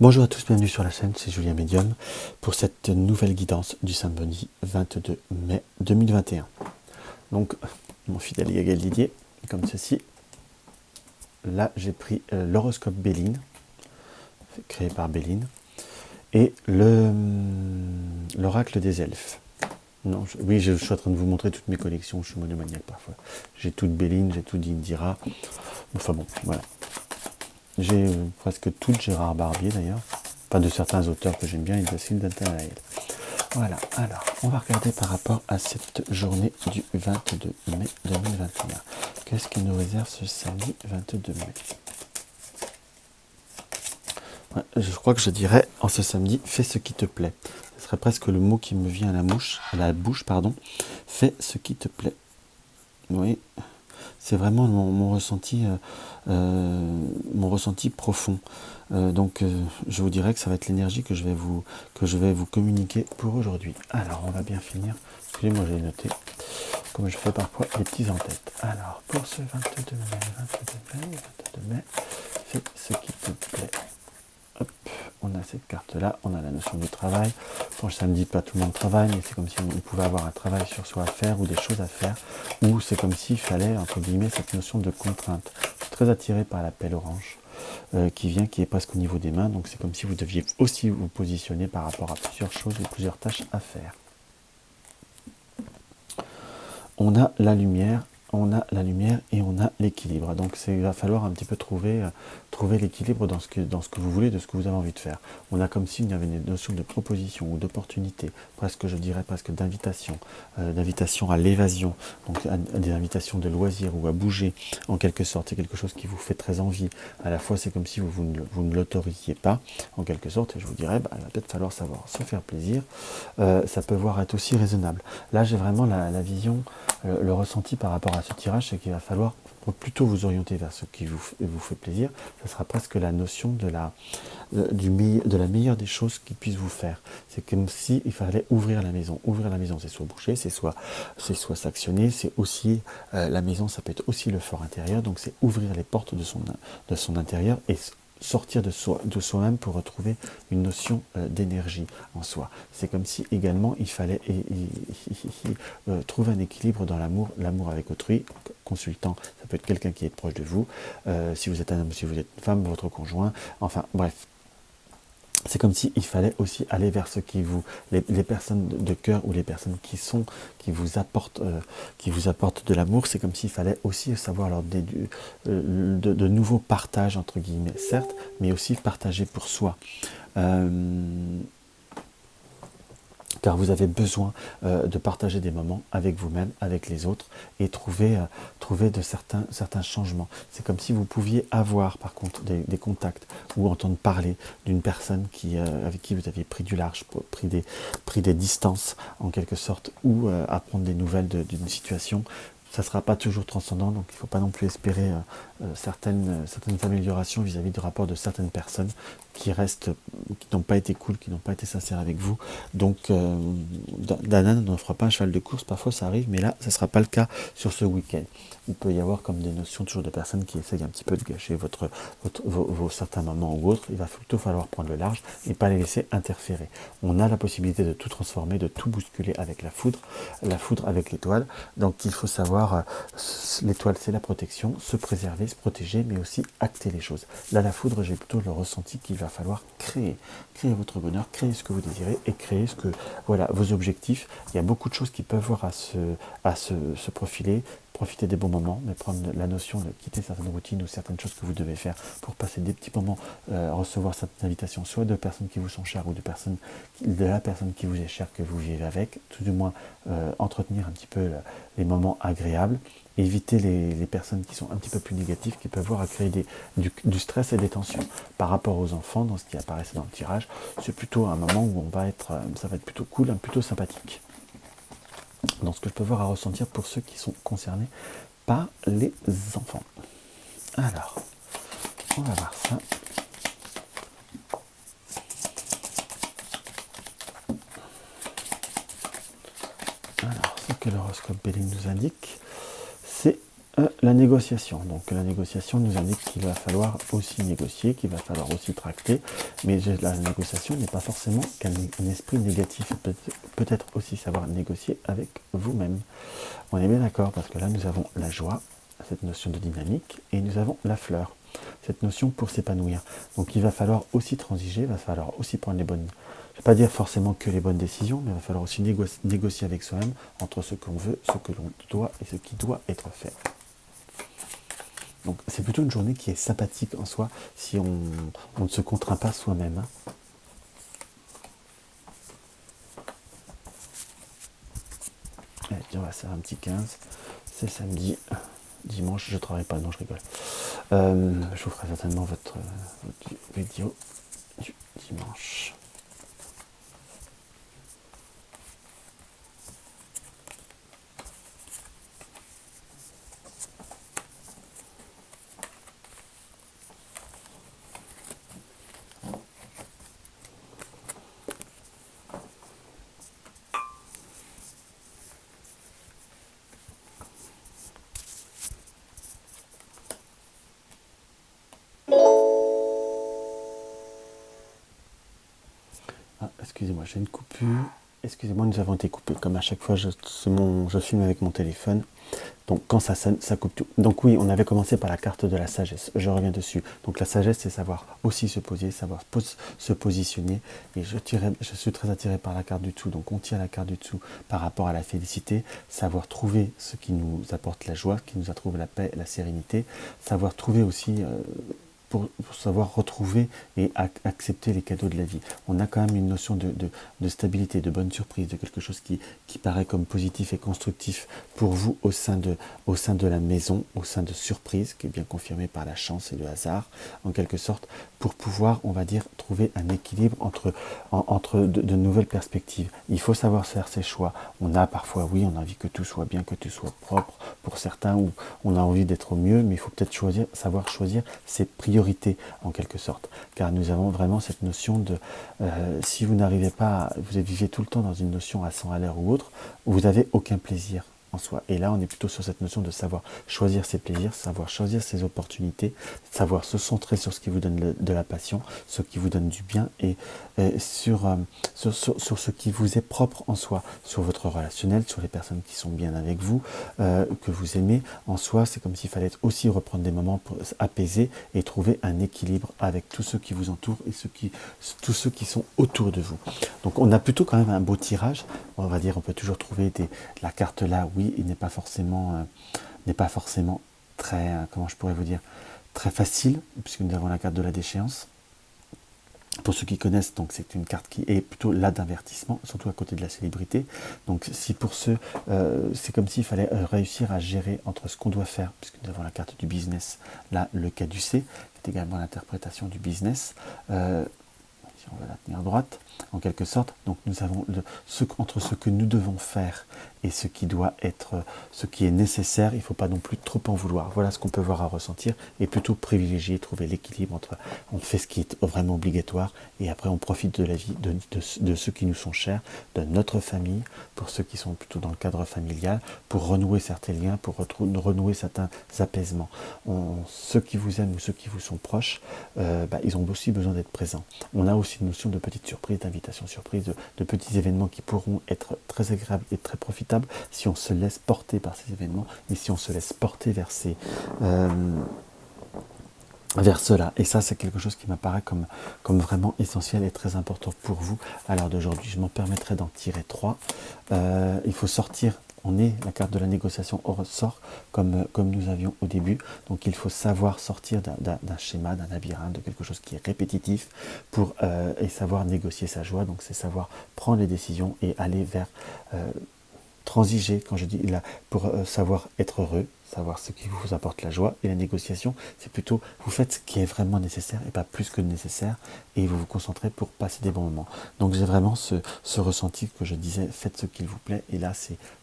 Bonjour à tous, bienvenue sur la chaîne, c'est Julien Médium pour cette nouvelle guidance du samedi 22 mai 2021. Donc, mon fidèle Yael Didier, comme ceci. Là, j'ai pris l'horoscope Béline, créé par Béline, et l'oracle des elfes. Non, je suis en train de vous montrer toutes mes collections, je suis monomaniaque parfois. J'ai tout de Béline, j'ai tout d'Indira, enfin bon, voilà. J'ai presque tout de Gérard Barbier d'ailleurs, pas de certains auteurs que j'aime bien, et de Sylvain Talaïd. Voilà, alors, on va regarder par rapport à cette journée du 22 mai 2021. Qu'est-ce qui nous réserve ce samedi 22 mai? Ouais, je crois que je dirais, en ce samedi, fais ce qui te plaît. Ce serait presque le mot qui me vient à la bouche, pardon. Fais ce qui te plaît. Oui, c'est vraiment mon ressenti profond. Je vous dirais que ça va être l'énergie que je vais vous communiquer pour aujourd'hui. Alors, on va bien finir. Excusez-moi, j'ai noté, comme je fais parfois des petits en tête. Alors, pour ce 22 mai, fais ce qui te plaît. Hop, on a cette carte-là, on a la notion du travail. Pour le samedi, pas tout le monde travaille, mais c'est comme si on pouvait avoir un travail sur soi à faire ou des choses à faire, ou c'est comme s'il fallait, entre guillemets, cette notion de contrainte. Je suis très attiré par la pelle orange qui est presque au niveau des mains, donc c'est comme si vous deviez aussi vous positionner par rapport à plusieurs choses et plusieurs tâches à faire. On a la lumière et on a l'équilibre. Donc il va falloir un petit peu trouver l'équilibre dans ce que vous voulez, de ce que vous avez envie de faire. On a comme s'il y avait une notion de proposition ou d'opportunité, presque je dirais presque d'invitation, d'invitation à l'évasion, donc à des invitations de loisirs ou à bouger en quelque sorte. C'est quelque chose qui vous fait très envie. À la fois c'est comme si vous ne l'autorisiez pas en quelque sorte, et je vous dirais, il va peut-être falloir savoir se faire plaisir. Ça peut voir être aussi raisonnable. Là j'ai vraiment la vision, le ressenti par rapport à ce tirage, c'est qu'il va falloir plutôt vous orienter vers ce qui vous fait plaisir. Ce sera presque la notion de la meilleure des choses qui puisse vous faire. C'est comme si il fallait ouvrir la maison. Ouvrir la maison, c'est soit bouger, c'est soit s'actionner, c'est aussi la maison, ça peut être aussi le fort intérieur. Donc c'est ouvrir les portes de son intérieur et sortir de soi-même pour retrouver une notion d'énergie en soi. C'est comme si également il fallait trouver un équilibre dans l'amour avec autrui. Consultant, ça peut être quelqu'un qui est proche de vous, si vous êtes un homme, si vous êtes une femme, votre conjoint, enfin bref. C'est comme s'il fallait aussi aller vers ce qui les personnes de cœur ou les personnes qui vous apportent de l'amour. C'est comme s'il fallait aussi savoir leur de nouveaux partages entre guillemets, certes, mais aussi partager pour soi. Car vous avez besoin de partager des moments avec vous-même, avec les autres, et trouver de certains changements. C'est comme si vous pouviez avoir par contre des contacts ou entendre parler d'une personne avec qui vous aviez pris du large, pris des distances en quelque sorte, ou apprendre des nouvelles d'une situation. Ça ne sera pas toujours transcendant, donc il ne faut pas non plus espérer certaines améliorations vis-à-vis du rapport de certaines personnes qui n'ont pas été cool, qui n'ont pas été sincères avec vous. Donc, Dana ne fera pas un cheval de course, parfois ça arrive, mais là, ça ne sera pas le cas sur ce week-end. Il peut y avoir comme des notions toujours de personnes qui essayent un petit peu de gâcher vos certains moments ou autres. Il va plutôt falloir prendre le large et pas les laisser interférer. On a la possibilité de tout transformer, de tout bousculer avec la foudre avec l'étoile. Donc il faut savoir, l'étoile c'est la protection, se préserver, se protéger, mais aussi acter les choses. Là, la foudre, j'ai plutôt le ressenti qu'il va falloir créer votre bonheur, créer ce que vous désirez et créer vos objectifs. Il y a beaucoup de choses qui peuvent voir à se profiler. Profiter des bons moments, mais prendre la notion de quitter certaines routines ou certaines choses que vous devez faire pour passer des petits moments, recevoir certaines invitations, soit de personnes qui vous sont chères ou de la personne qui vous est chère, que vous vivez avec, tout du moins entretenir un petit peu les moments agréables, éviter les personnes qui sont un petit peu plus négatives, qui peuvent voir à créer du stress et des tensions. Par rapport aux enfants, dans ce qui apparaissait dans le tirage, c'est plutôt un moment où ça va être plutôt cool, plutôt sympathique. Dans ce que je peux voir à ressentir pour ceux qui sont concernés par les enfants. Alors, on va voir ça. Alors, ce que l'horoscope Béline nous indique, c'est La négociation. Donc la négociation nous indique qu'il va falloir aussi négocier, qu'il va falloir aussi tracter, mais la négociation n'est pas forcément qu'un esprit négatif, peut-être aussi savoir négocier avec vous-même. On est bien d'accord, parce que là nous avons la joie, cette notion de dynamique, et nous avons la fleur, cette notion pour s'épanouir. Donc il va falloir aussi transiger, il va falloir aussi prendre les bonnes, je ne vais pas dire forcément que les bonnes décisions, mais il va falloir aussi négocier avec soi-même entre ce qu'on veut, ce que l'on doit et ce qui doit être fait. Donc c'est plutôt une journée qui est sympathique en soi si on ne se contraint pas soi-même. Allez, on va faire un petit 15. C'est samedi. Dimanche, je ne travaille pas. Non, je rigole. Je vous ferai certainement votre vidéo du dimanche. Ah, excusez-moi, j'ai une coupure. Excusez-moi, nous avons été coupés. Comme à chaque fois, je filme avec mon téléphone. Donc quand ça sonne, ça coupe tout. Donc oui, on avait commencé par la carte de la sagesse. Je reviens dessus. Donc la sagesse, c'est savoir aussi se poser, savoir se positionner. Et je suis très attiré par la carte du dessous. Donc on tire la carte du dessous par rapport à la félicité, savoir trouver ce qui nous apporte la joie, qui nous trouve la paix, la sérénité, savoir trouver aussi pour savoir retrouver et accepter les cadeaux de la vie. On a quand même une notion de stabilité, de bonne surprise, de quelque chose qui paraît comme positif et constructif pour vous au sein de la maison, au sein de surprise, qui est bien confirmée par la chance et le hasard, en quelque sorte, pour pouvoir, on va dire, trouver un équilibre entre de nouvelles perspectives. Il faut savoir faire ses choix. On a parfois, oui, on a envie que tout soit bien, que tout soit propre, pour certains, ou on a envie d'être au mieux, mais il faut peut-être savoir choisir ses priorités en quelque sorte, car nous avons vraiment cette notion de si vous n'arrivez pas, vous vivez tout le temps dans une notion à 100 à l'heure ou autre, vous n'avez aucun plaisir en soi. Et là, on est plutôt sur cette notion de savoir choisir ses plaisirs, savoir choisir ses opportunités, savoir se centrer sur ce qui vous donne de la passion, ce qui vous donne du bien et sur ce qui vous est propre en soi, sur votre relationnel, sur les personnes qui sont bien avec vous, que vous aimez. En soi, c'est comme s'il fallait aussi reprendre des moments pour apaiser et trouver un équilibre avec tous ceux qui vous entourent et tous ceux qui sont autour de vous. Donc on a plutôt quand même un beau tirage. On va dire, on peut toujours trouver la carte là, oui, il n'est pas forcément très, comment je pourrais vous dire, très facile, puisque nous avons la carte de la déchéance. Pour ceux qui connaissent, donc c'est une carte qui est plutôt là d'avertissement, surtout à côté de la célébrité. Donc si pour ceux, c'est comme s'il fallait réussir à gérer entre ce qu'on doit faire, puisque nous avons la carte du business, là le caducée, qui est également l'interprétation du business. Si on veut la tenir droite, en quelque sorte. Donc nous avons entre ce que nous devons faire et ce qui doit être, ce qui est nécessaire, il ne faut pas non plus trop en vouloir. Voilà ce qu'on peut voir à ressentir et plutôt privilégier, trouver l'équilibre entre on fait ce qui est vraiment obligatoire et après on profite de la vie, de ceux qui nous sont chers, de notre famille, pour ceux qui sont plutôt dans le cadre familial, pour renouer certains liens, pour renouer certains apaisements. Ceux qui vous aiment ou ceux qui vous sont proches, ils ont aussi besoin d'être présents. On a aussi une notion de petite surprise, d'invitation surprise, de petits événements qui pourront être très agréables et très profitables si on se laisse porter par ces événements et si on se laisse porter vers cela. Et ça, c'est quelque chose qui m'apparaît comme vraiment essentiel et très important pour vous à l'heure d'aujourd'hui. Je m'en permettrai d'en tirer 3. Il faut sortir. La carte de la négociation ressort comme nous avions au début. Donc il faut savoir sortir d'un schéma, d'un labyrinthe, de quelque chose qui est répétitif et savoir négocier sa joie. Donc c'est savoir prendre les décisions et aller vers transiger, quand je dis là, pour savoir être heureux, savoir ce qui vous apporte la joie. Et la négociation, c'est plutôt, vous faites ce qui est vraiment nécessaire et pas plus que nécessaire, et vous vous concentrez pour passer des bons moments. Donc j'ai vraiment ce ressenti que je disais, faites ce qu'il vous plaît, et là,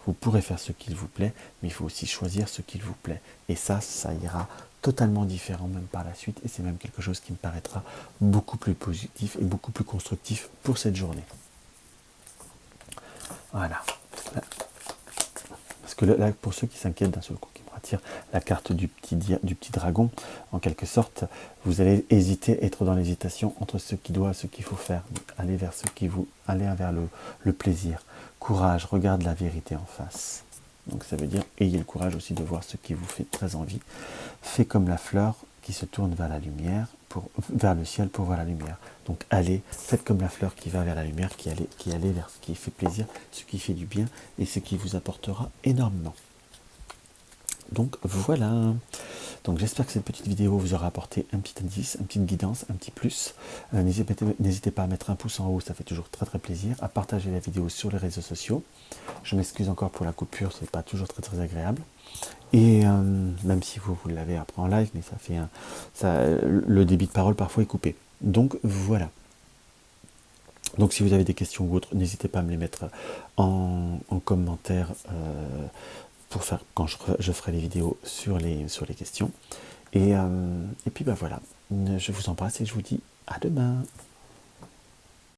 vous pourrez faire ce qu'il vous plaît, mais il faut aussi choisir ce qu'il vous plaît. Et ça ira totalement différent même par la suite, et c'est même quelque chose qui me paraîtra beaucoup plus positif et beaucoup plus constructif pour cette journée. Voilà. Parce que là, pour ceux qui s'inquiètent d'un seul coup, qui me partir la carte du petit dragon, en quelque sorte. Vous allez hésiter, être dans l'hésitation entre ce qui doit, ce qu'il faut faire, aller vers aller vers le plaisir. Courage, regarde la vérité en face. Donc ça veut dire, ayez le courage aussi de voir ce qui vous fait très envie. Faites comme la fleur qui se tourne vers la lumière, vers le ciel pour voir la lumière. Donc allez, faites comme la fleur qui va vers la lumière, qui allait vers ce qui fait plaisir, ce qui fait du bien et ce qui vous apportera énormément. Donc voilà. Donc j'espère que cette petite vidéo vous aura apporté un petit indice, une petite guidance, un petit plus. N'hésitez pas à mettre un pouce en haut, ça fait toujours très très plaisir. À partager la vidéo sur les réseaux sociaux. Je m'excuse encore pour la coupure, c'est pas toujours très très agréable. Et même si vous l'avez après en live, mais le débit de parole parfois est coupé. Donc voilà. Donc si vous avez des questions ou autres, n'hésitez pas à me les mettre en commentaire pour faire quand je ferai les vidéos sur les questions. Et puis voilà, je vous embrasse et je vous dis à demain.